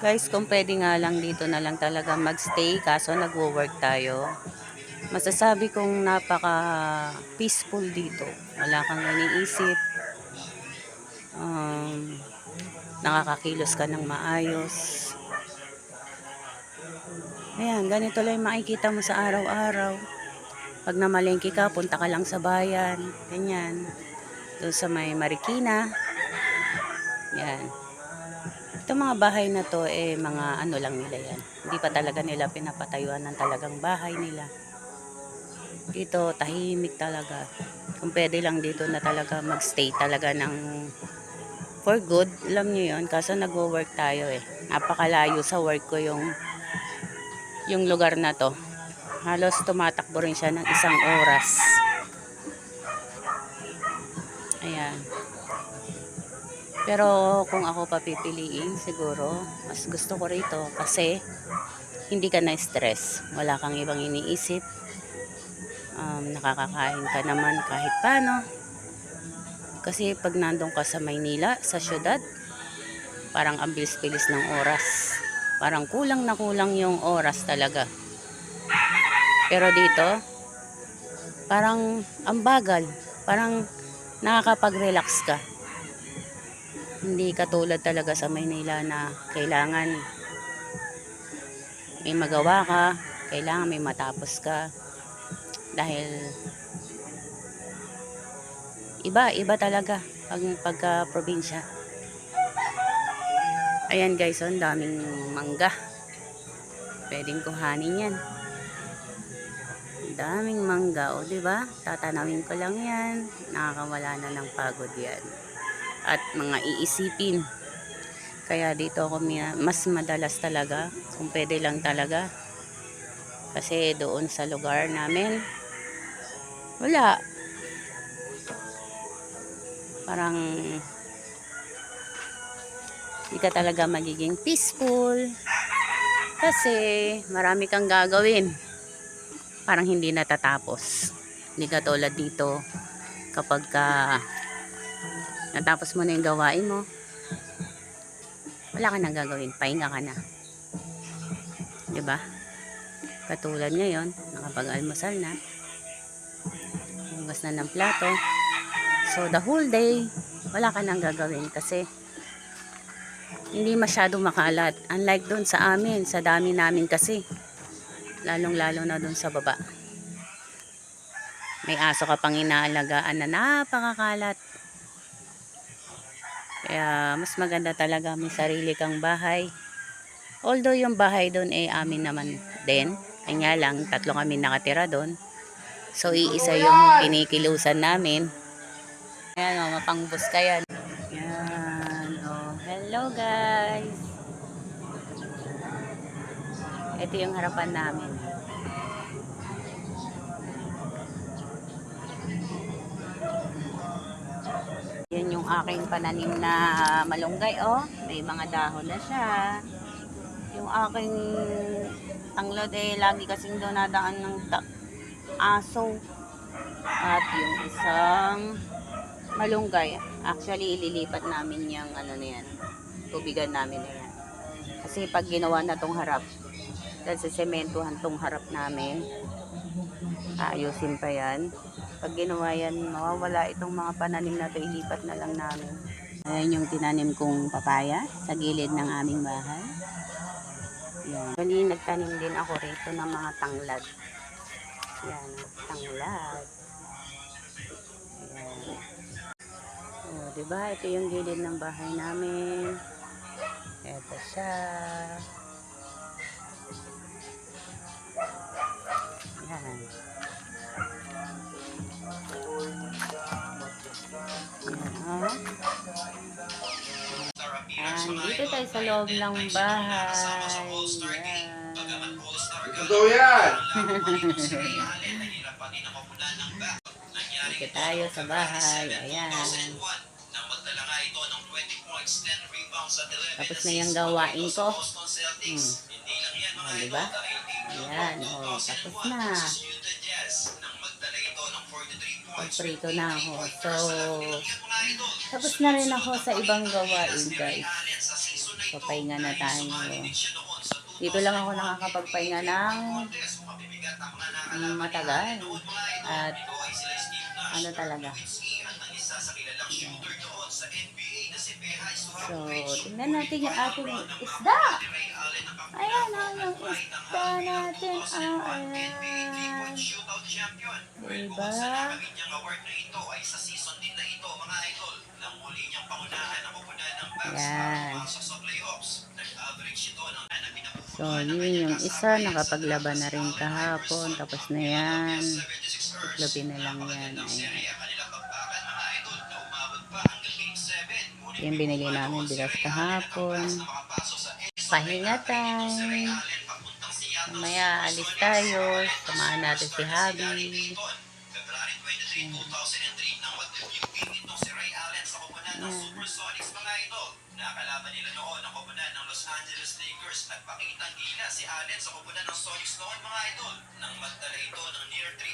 Guys, kung pwede nga lang dito na lang talaga magstay kaso nagwo-work tayo. Masasabi kong napaka peaceful dito. Wala kang iniisip. Um, Nakakakilos ka ng maayos. Ayan, ganito lang yung makikita mo sa araw-araw. Pag namalengke ka, punta ka lang sa bayan. Ganyan. Doon sa may Marikina. Yan. Itong mga bahay na to, mga ano lang nila yan. Hindi pa talaga nila pinapatayuan ng talagang bahay nila. Dito, tahimik talaga. Kung pwede lang dito na talaga magstay talaga ng for good. Alam nyo yun, kaso nagwo-work tayo eh. Napakalayo sa work ko yung lugar na to. Halos tumatakbo rin siya ng 1 oras. Ayan. Pero kung ako papipiliin, siguro, mas gusto ko rito kasi hindi ka na stress. Wala kang ibang iniisip. Nakakakain ka naman kahit paano. Kasi pag nandun ka sa Maynila, sa syudad, parang ang bilis-bilis ng oras. Parang kulang na kulang yung oras talaga. Pero dito, parang ang bagal. Parang nakakapag-relax ka. Hindi katulad talaga sa Maynila na kailangan may magawa ka, kailangan may matapos ka. Dahil iba talaga pagka probinsya. Ayan guys, ang daming mangga. Pwedeng kuhanin yan. Daming mangga, o diba? Tatanawin ko lang yan. Nakakawala na ng pagod yan. At mga iisipin. Kaya dito ako mas madalas talaga, kung pwede lang talaga. Kasi doon sa lugar namin, wala. Parang hindi ka talaga magiging peaceful. Kasi marami kang gagawin. Parang hindi natatapos. Hindi katulad dito kapag natapos mo na yung gawain mo, wala ka nang gagawin, pahinga ka na, diba? Katulad ngayon, nakapag-almusal na, hugas na ng plato, so the whole day wala ka nang gagawin kasi hindi masyado makalat, unlike dun sa amin, sa dami namin kasi, lalong lalo na dun sa baba, may aso ka pang inaalagaan na napakakalat. Kaya mas maganda talaga may sarili kang bahay. Although yung bahay doon amin naman din. Kanya lang, 3 kami nakatira doon. So iisa yung kinikilusan namin. Ayan o, mapangbus ka yan. Ayan o, hello guys. Ito yung harapan namin. Yan yung aking pananim na malunggay oh. May mga dahon na siya. Yung aking tanglad lagi kasing doon nadaan ng aso. At yung isang malunggay. Actually, ililipat namin yung ano na yan. Tubigan namin na yan. Kasi pag ginawa na tong harap, dahil sa sementohan tong harap namin, ayusin pa yan. Pag ginawa yan, mawawala itong mga pananim na to, ilipat na lang namin. Ayan yung tinanim kong papaya sa gilid ng aming bahay. Yan. Bali, nagtanim din ako rito ng mga tanglad. Yan, tanglad. Yan. O, diba? Ito yung gilid ng bahay namin. Ito siya. Yan. Yan, dito tayo sa loob ng bahay. Yan. Totoo yan! Dito tayo sa bahay. Ayan. Tapos na yung gawain ko. O, diba? Ayan. O, tapos na. Pagprito na ako. So, tapos na rin ako sa ibang gawain, guys. Papahinga na tayo. Dito lang ako nakakapagpahinga ng matagal. At ano talaga. Yan. So, tingnan natin yung ating isda. Ayan o, yung isda natin. Ayan. Diba? Ayan. So, yun yung isa. Nakapaglaban na rin kahapon. Tapos na yan. Itlopin na lang yan. Ayan. Yung binili namin bigas kahapon. Pahinga time. Mamaya alis tayo. Samahan natin si Habi. Ayan. Nakalaban nila noon ang koponan ng Los Angeles Lakers. Nagpakitang gila si Allen sa koponan ng Sonics noon mga idol. Nang magdala ito ng near 3